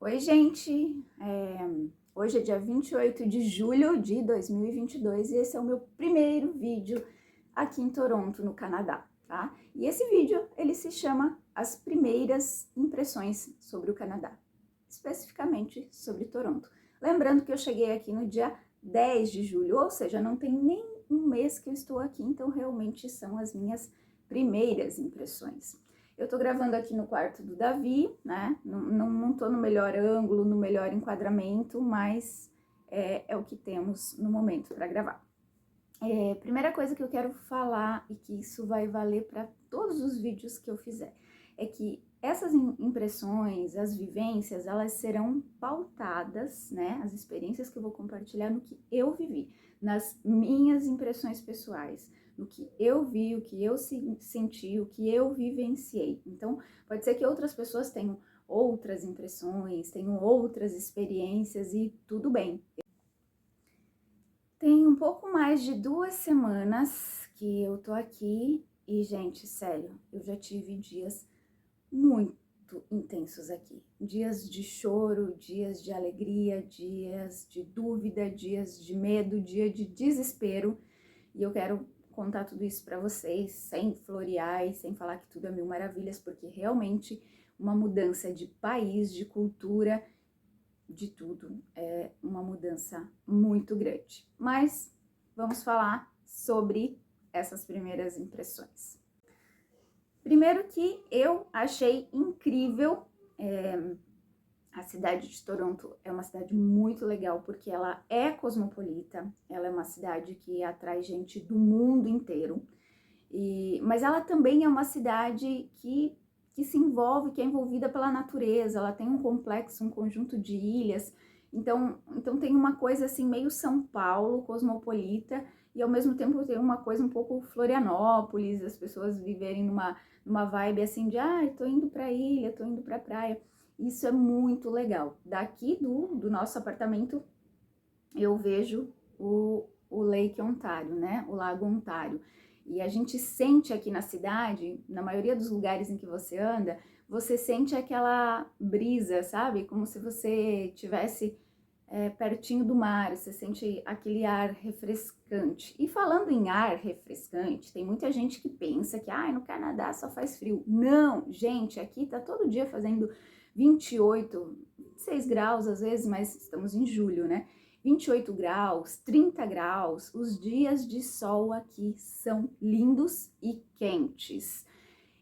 Oi, gente! Hoje é dia 28 de julho de 2022 e esse é o meu primeiro vídeo aqui em Toronto, no Canadá, tá? E esse vídeo, ele se chama As Primeiras Impressões sobre o Canadá, especificamente sobre Toronto. Lembrando que eu cheguei aqui no dia 10 de julho, ou seja, não tem nem um mês que eu estou aqui, então realmente são as minhas primeiras impressões. Eu tô gravando aqui no quarto do Davi, né? Não tô no melhor ângulo, no melhor enquadramento, mas é o que temos no momento para gravar. Primeira coisa que eu quero falar, e que isso vai valer para todos os vídeos que eu fizer, é que essas impressões, as vivências, elas serão pautadas, né? As experiências que eu vou compartilhar no que eu vivi, nas minhas impressões pessoais, no que eu vi, o que eu senti, o que eu vivenciei. Então, pode ser que outras pessoas tenham outras impressões, tenham outras experiências e tudo bem. Tem um pouco mais de 2 semanas que eu tô aqui e, gente, sério, eu já tive dias muito intensos aqui. Dias de choro, dias de alegria, dias de dúvida, dias de medo, dia de desespero. E eu quero contar tudo isso para vocês, sem florear e sem falar que tudo é mil maravilhas, porque realmente uma mudança de país, de cultura, de tudo, é uma mudança muito grande. Mas vamos falar sobre essas primeiras impressões. Primeiro que eu achei incrível, a cidade de Toronto é uma cidade muito legal porque ela é cosmopolita, ela é uma cidade que atrai gente do mundo inteiro, mas ela também é uma cidade que se envolve, que é envolvida pela natureza, ela tem um complexo, um conjunto de ilhas, então tem uma coisa assim meio São Paulo, cosmopolita, e ao mesmo tempo tem uma coisa um pouco Florianópolis, as pessoas viverem numa vibe assim de, tô indo pra ilha, tô indo pra praia. Isso é muito legal. Daqui do nosso apartamento, eu vejo o Lake Ontário, né? O Lago Ontário. E a gente sente aqui na cidade, na maioria dos lugares em que você anda, você sente aquela brisa, sabe? Como se você tivesse pertinho do mar, você sente aquele ar refrescante. E falando em ar refrescante, tem muita gente que pensa que no Canadá só faz frio. Não, gente, aqui tá todo dia fazendo 28, 26 graus às vezes, mas estamos em julho, né? 28 graus, 30 graus, os dias de sol aqui são lindos e quentes.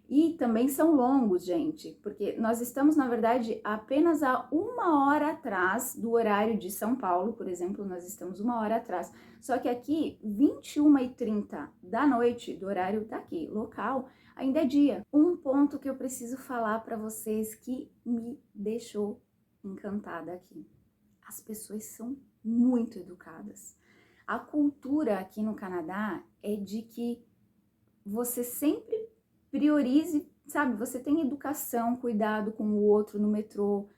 E também são longos, gente, porque nós estamos, na verdade, apenas a 1 hora atrás do horário de São Paulo, por exemplo, nós estamos 1 hora atrás. Só que aqui, 21h30 da noite, do horário daqui, local, ainda é dia. Um ponto que eu preciso falar para vocês que me deixou encantada aqui. As pessoas são muito educadas. A cultura aqui no Canadá é de que você sempre priorize, sabe? Você tem educação, cuidado com o outro no metrô,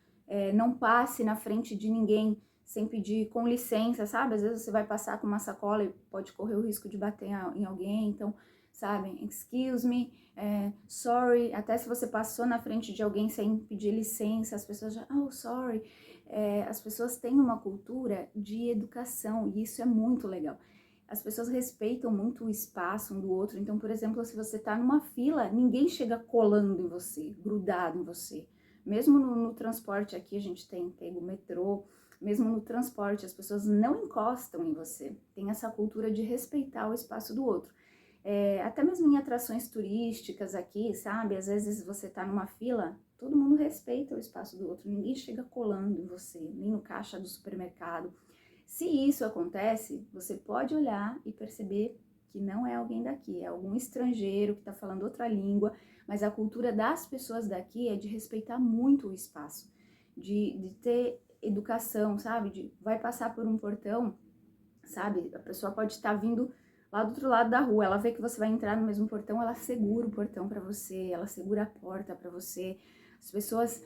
não passe na frente de ninguém sem pedir com licença, sabe? Às vezes você vai passar com uma sacola e pode correr o risco de bater em alguém, então, sabe? Excuse me, sorry, até se você passou na frente de alguém sem pedir licença, as pessoas já, sorry. As pessoas têm uma cultura de educação e isso é muito legal. As pessoas respeitam muito o espaço um do outro. Então, por exemplo, se você tá numa fila, ninguém chega colando em você, grudado em você. Mesmo no transporte aqui, a gente tem pego o metrô, mesmo no transporte, as pessoas não encostam em você. Tem essa cultura de respeitar o espaço do outro. Até mesmo em atrações turísticas aqui, sabe? Às vezes você tá numa fila, todo mundo respeita o espaço do outro, ninguém chega colando em você, nem no caixa do supermercado. Se isso acontece, você pode olhar e perceber que não é alguém daqui, é algum estrangeiro que está falando outra língua, mas a cultura das pessoas daqui é de respeitar muito o espaço, de ter educação, sabe? Vai passar por um portão, sabe? A pessoa pode estar vindo lá do outro lado da rua, ela vê que você vai entrar no mesmo portão, ela segura o portão para você, ela segura a porta para você. As pessoas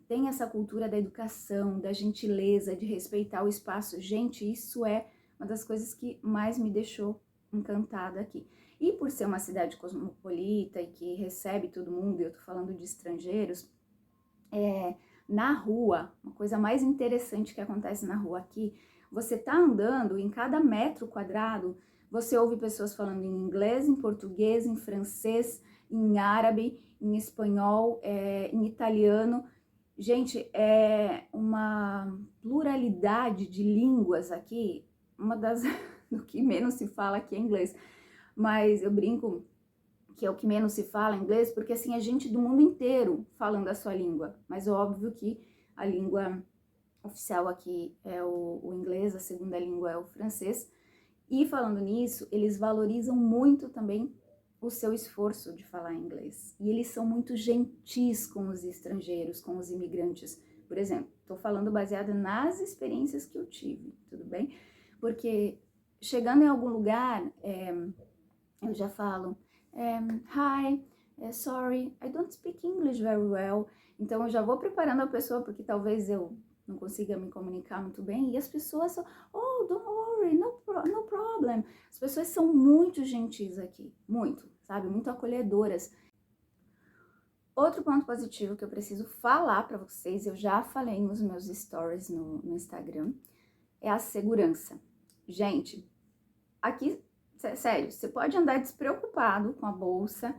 tem essa cultura da educação, da gentileza, de respeitar o espaço. Gente, isso é uma das coisas que mais me deixou encantada aqui. E por ser uma cidade cosmopolita e que recebe todo mundo, eu tô falando de estrangeiros, Na rua, uma coisa mais interessante que acontece na rua aqui, você tá andando, em cada metro quadrado, você ouve pessoas falando em inglês, em português, em francês, em árabe, em espanhol, em italiano. Gente, é uma pluralidade de línguas aqui, uma das do que menos se fala aqui é inglês, mas eu brinco que é o que menos se fala inglês, porque assim, é gente do mundo inteiro falando a sua língua, mas óbvio que a língua oficial aqui é o inglês, a segunda língua é o francês, e falando nisso, eles valorizam muito também o seu esforço de falar inglês. E eles são muito gentis com os estrangeiros, com os imigrantes. Por exemplo, estou falando baseada nas experiências que eu tive, tudo bem? Porque chegando em algum lugar, eu já falo, hi, sorry, I don't speak English very well. Então eu já vou preparando a pessoa, porque talvez eu não consiga me comunicar muito bem, e as pessoas são, oh, don't worry, no problem. As pessoas são muito gentis aqui, muito, sabe, muito acolhedoras. Outro ponto positivo que eu preciso falar para vocês, eu já falei nos meus stories no Instagram, é a segurança. Gente, aqui, sério, você pode andar despreocupado com a bolsa,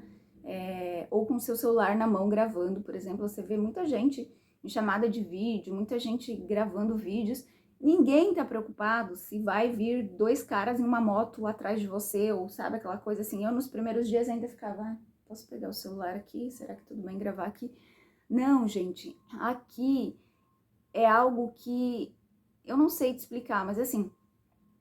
ou com o seu celular na mão gravando, por exemplo, você vê muita gente em chamada de vídeo, muita gente gravando vídeos, ninguém tá preocupado se vai vir dois caras em uma moto atrás de você, ou sabe, aquela coisa assim. Eu nos primeiros dias ainda ficava, posso pegar o celular aqui? Será que tudo bem gravar aqui? Não, gente, aqui é algo que eu não sei te explicar, mas assim,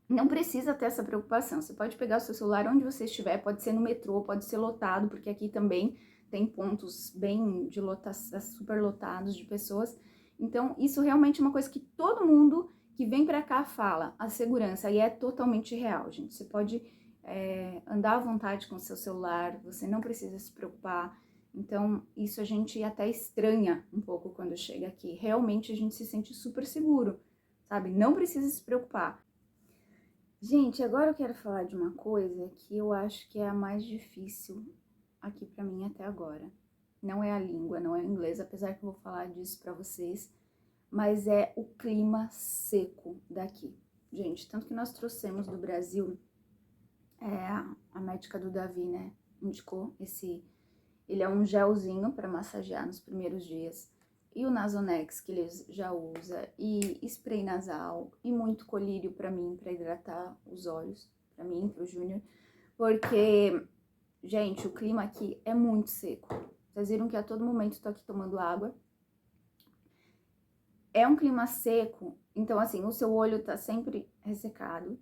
não precisa ter essa preocupação. Você pode pegar o seu celular onde você estiver, pode ser no metrô, pode ser lotado, porque aqui também tem pontos bem de lotação, super lotados de pessoas. Então, isso realmente é uma coisa que todo mundo que vem pra cá fala, a segurança, e é totalmente real, gente. Você pode andar à vontade com o seu celular, você não precisa se preocupar. Então, isso a gente até estranha um pouco quando chega aqui. Realmente a gente se sente super seguro, sabe? Não precisa se preocupar. Gente, agora eu quero falar de uma coisa que eu acho que é a mais difícil aqui pra mim até agora. Não é a língua, não é o inglês, apesar que eu vou falar disso pra vocês, mas é o clima seco daqui. Gente, tanto que nós trouxemos do Brasil, a médica do Davi, né, indicou ele é um gelzinho pra massagear nos primeiros dias. E o Nasonex que ele já usa, e spray nasal, e muito colírio pra mim, pra hidratar os olhos, pra mim, pro Júnior, porque, gente, o clima aqui é muito seco. Vocês viram que a todo momento tô aqui tomando água. É um clima seco, então assim, o seu olho tá sempre ressecado.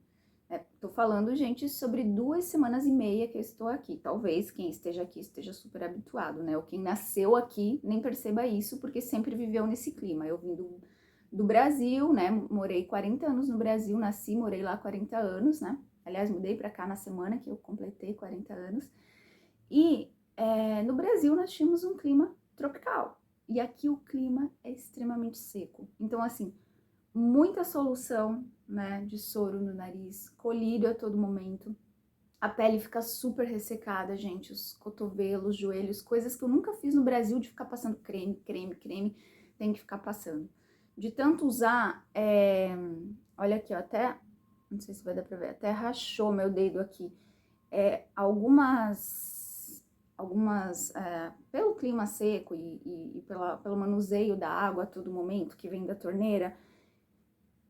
Tô falando, gente, sobre 2 semanas e meia que eu estou aqui. Talvez quem esteja aqui esteja super habituado, né? Ou quem nasceu aqui nem perceba isso, porque sempre viveu nesse clima. Eu vim do Brasil, né? Morei 40 anos no Brasil, nasci, morei lá 40 anos, né? Aliás, mudei pra cá na semana que eu completei 40 anos. E no Brasil nós tínhamos um clima tropical. E aqui o clima é extremamente seco. Então, assim, muita solução, né, de soro no nariz, colírio a todo momento. A pele fica super ressecada, gente, os cotovelos, joelhos, coisas que eu nunca fiz no Brasil de ficar passando creme, tem que ficar passando. De tanto usar, olha aqui, ó, até, não sei se vai dar pra ver, até rachou meu dedo aqui. Pelo clima seco e pelo manuseio da água a todo momento, que vem da torneira,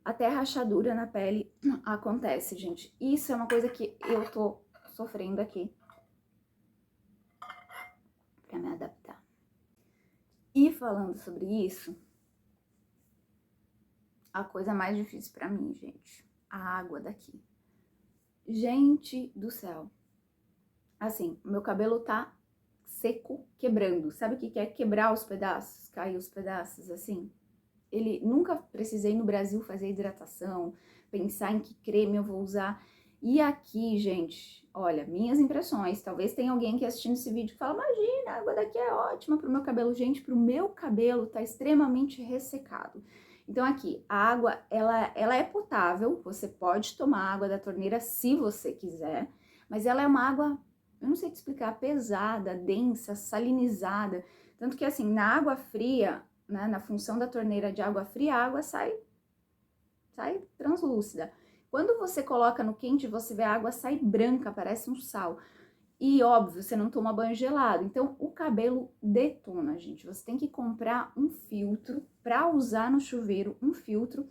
até rachadura na pele acontece, gente. Isso é uma coisa que eu tô sofrendo aqui pra me adaptar. E falando sobre isso, a coisa mais difícil pra mim, gente, a água daqui. Gente do céu. Assim, meu cabelo tá seco, quebrando. Sabe o que é quebrar os pedaços? Cair os pedaços, assim? Nunca precisei no Brasil fazer hidratação, pensar em que creme eu vou usar. E aqui, gente, olha, minhas impressões. Talvez tenha alguém aqui assistindo esse vídeo que fala, imagina, a água daqui é ótima pro meu cabelo. Gente, pro meu cabelo tá extremamente ressecado. Então aqui, a água, ela é potável, você pode tomar água da torneira se você quiser, mas ela é uma água, eu não sei te explicar, pesada, densa, salinizada. Tanto que assim, na água fria, né, na função da torneira de água fria, a água sai translúcida. Quando você coloca no quente, você vê a água sai branca, parece um sal. E óbvio, você não toma banho gelado. Então, o cabelo detona, gente. Você tem que comprar um filtro para usar no chuveiro, um filtro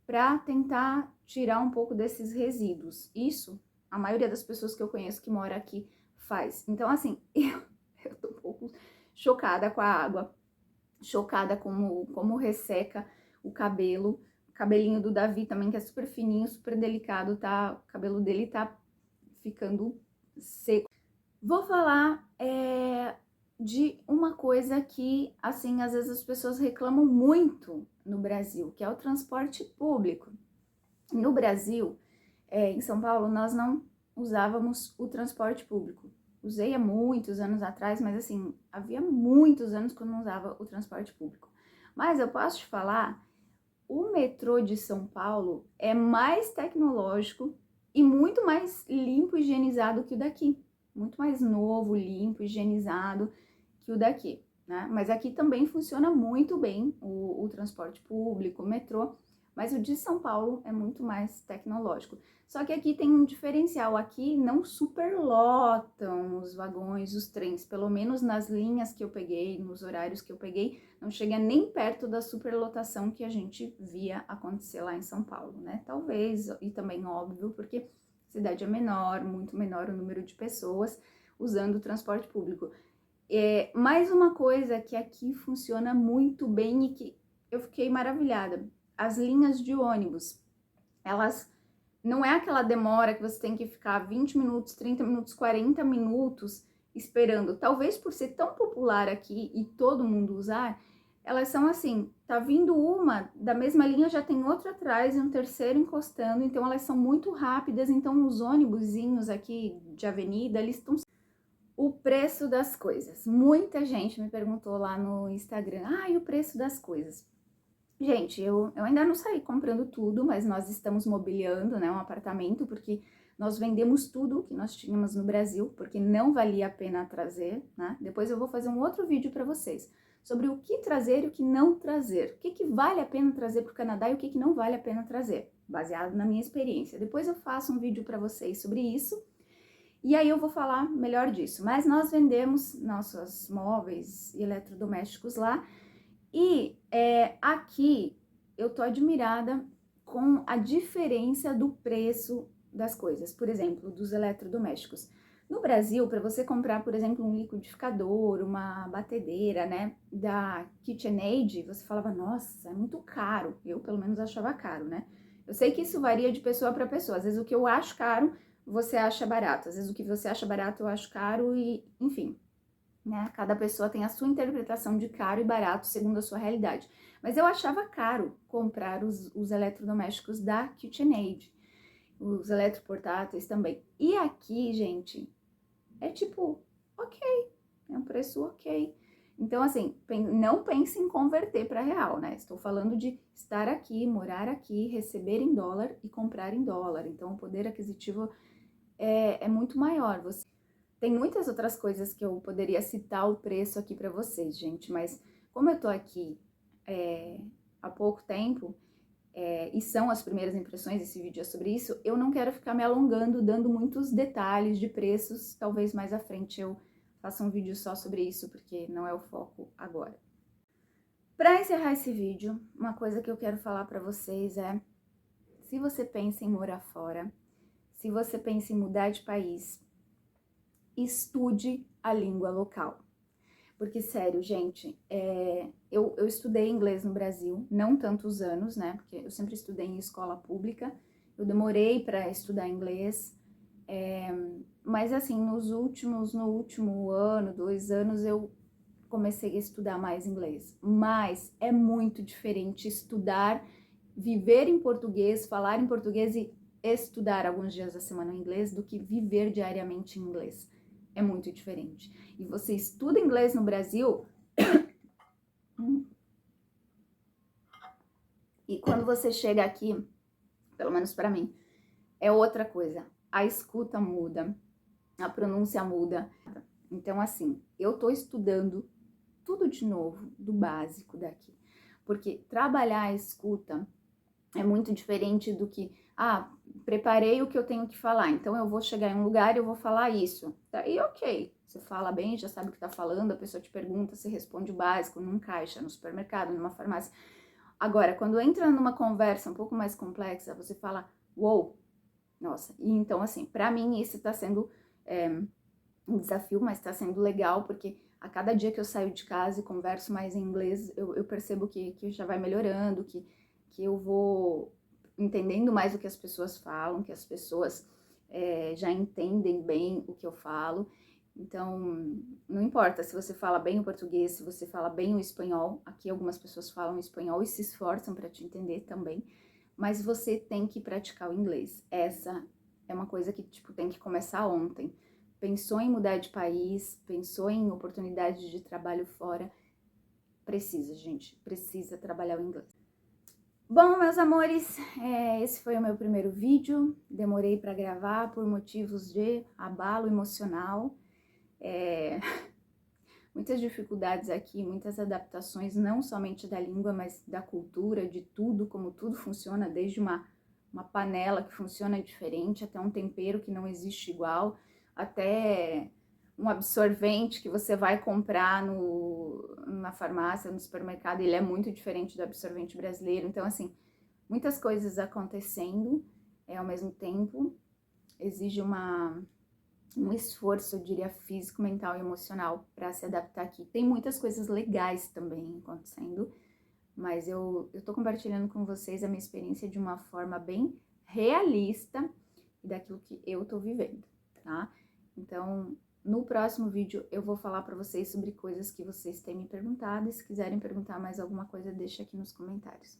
para tentar tirar um pouco desses resíduos. Isso, a maioria das pessoas que eu conheço que mora aqui faz. Então, assim, eu tô um pouco chocada com a água, chocada como resseca o cabelo. O cabelinho do Davi também, que é super fininho, super delicado, tá? O cabelo dele tá ficando seco. Vou falar de uma coisa que, assim, às vezes as pessoas reclamam muito no Brasil, que é o transporte público. No Brasil, em São Paulo, nós não usávamos o transporte público. Usei há muitos anos atrás, mas assim, havia muitos anos que eu não usava o transporte público. Mas eu posso te falar, o metrô de São Paulo é mais tecnológico e muito mais limpo e higienizado que o daqui. Muito mais novo, limpo, higienizado que o daqui, né? Mas aqui também funciona muito bem o transporte público, o metrô, mas o de São Paulo é muito mais tecnológico. Só que aqui tem um diferencial, aqui não superlotam os vagões, os trens, pelo menos nas linhas que eu peguei, nos horários que eu peguei, não chega nem perto da superlotação que a gente via acontecer lá em São Paulo, né? Talvez, e também óbvio, porque a cidade é menor, muito menor o número de pessoas usando o transporte público. Mais uma coisa que aqui funciona muito bem e que eu fiquei maravilhada, as linhas de ônibus, elas não é aquela demora que você tem que ficar 20 minutos, 30 minutos, 40 minutos esperando. Talvez por ser tão popular aqui e todo mundo usar, elas são assim, tá vindo uma, da mesma linha já tem outra atrás e um terceiro encostando, então elas são muito rápidas, então os ônibusinhos aqui de avenida, eles estão... O preço das coisas. Muita gente me perguntou lá no Instagram, e o preço das coisas? Gente, eu ainda não saí comprando tudo, mas nós estamos mobiliando, né, um apartamento, porque nós vendemos tudo que nós tínhamos no Brasil, porque não valia a pena trazer, né? Depois eu vou fazer um outro vídeo para vocês sobre o que trazer e o que não trazer. O que vale a pena trazer para o Canadá e o que não vale a pena trazer, baseado na minha experiência. Depois eu faço um vídeo para vocês sobre isso. E aí eu vou falar melhor disso. Mas nós vendemos nossos móveis e eletrodomésticos lá. E aqui eu tô admirada com a diferença do preço das coisas. Por exemplo, dos eletrodomésticos. No Brasil, para você comprar, por exemplo, um liquidificador, uma batedeira, né, da KitchenAid, você falava, nossa, é muito caro. Eu, pelo menos, achava caro, né? Eu sei que isso varia de pessoa para pessoa. Às vezes o que eu acho caro, você acha barato. Às vezes o que você acha barato, eu acho caro e, enfim, né? Cada pessoa tem a sua interpretação de caro e barato segundo a sua realidade. Mas eu achava caro comprar os eletrodomésticos da KitchenAid, os eletroportáteis também. E aqui, gente, é tipo, ok, é um preço ok. Então, assim, não pense em converter para real, né? Estou falando de estar aqui, morar aqui, receber em dólar e comprar em dólar. Então, o poder aquisitivo é muito maior. Tem muitas outras coisas que eu poderia citar o preço aqui para vocês, gente, mas como eu tô aqui há pouco tempo, e são as primeiras impressões, esse vídeo é sobre isso, eu não quero ficar me alongando, dando muitos detalhes de preços, talvez mais à frente eu faça um vídeo só sobre isso, porque não é o foco agora. Para encerrar esse vídeo, uma coisa que eu quero falar para vocês é, se você pensa em morar fora, se você pensa em mudar de país, estude a língua local. Porque, sério, gente, eu estudei inglês no Brasil, não tantos anos, né? Porque eu sempre estudei em escola pública, eu demorei para estudar inglês, mas assim, no último ano, 2 anos, eu comecei a estudar mais inglês. Mas é muito diferente estudar, viver em português, falar em português e estudar alguns dias da semana em inglês do que viver diariamente em inglês. É muito diferente. E você estuda inglês no Brasil e quando você chega aqui, pelo menos para mim, é outra coisa. A escuta muda, a pronúncia muda. Então, assim, eu tô estudando tudo de novo, do básico daqui. porque trabalhar a escuta é muito diferente do que, preparei o que eu tenho que falar, então eu vou chegar em um lugar e eu vou falar isso. Daí, ok, você fala bem, já sabe o que tá falando, a pessoa te pergunta, você responde o básico, num caixa, no supermercado, numa farmácia. Agora, quando entra numa conversa um pouco mais complexa, você fala, uou, nossa. E então, assim, pra mim isso tá sendo um desafio, mas tá sendo legal, porque a cada dia que eu saio de casa e converso mais em inglês, eu percebo que já vai melhorando, que eu vou entendendo mais o que as pessoas falam, que as pessoas já entendem bem o que eu falo. Então, não importa se você fala bem o português, se você fala bem o espanhol. Aqui algumas pessoas falam espanhol e se esforçam para te entender também, mas você tem que praticar o inglês. Essa é uma coisa que, tipo, tem que começar ontem. Pensou em mudar de país, pensou em oportunidade de trabalho fora, precisa, gente, precisa trabalhar o inglês. Bom, meus amores, esse foi o meu primeiro vídeo. Demorei para gravar por motivos de abalo emocional. Muitas dificuldades aqui, muitas adaptações, não somente da língua, mas da cultura, de tudo, como tudo funciona, desde uma panela que funciona diferente, até um tempero que não existe igual, até um absorvente que você vai comprar na farmácia, no supermercado, ele é muito diferente do absorvente brasileiro. Então, assim, muitas coisas acontecendo ao mesmo tempo, exige um esforço, eu diria, físico, mental e emocional para se adaptar aqui. Tem muitas coisas legais também acontecendo, mas eu tô compartilhando com vocês a minha experiência de uma forma bem realista e daquilo que eu tô vivendo, tá? Então, no próximo vídeo eu vou falar para vocês sobre coisas que vocês têm me perguntado, e se quiserem perguntar mais alguma coisa, deixa aqui nos comentários.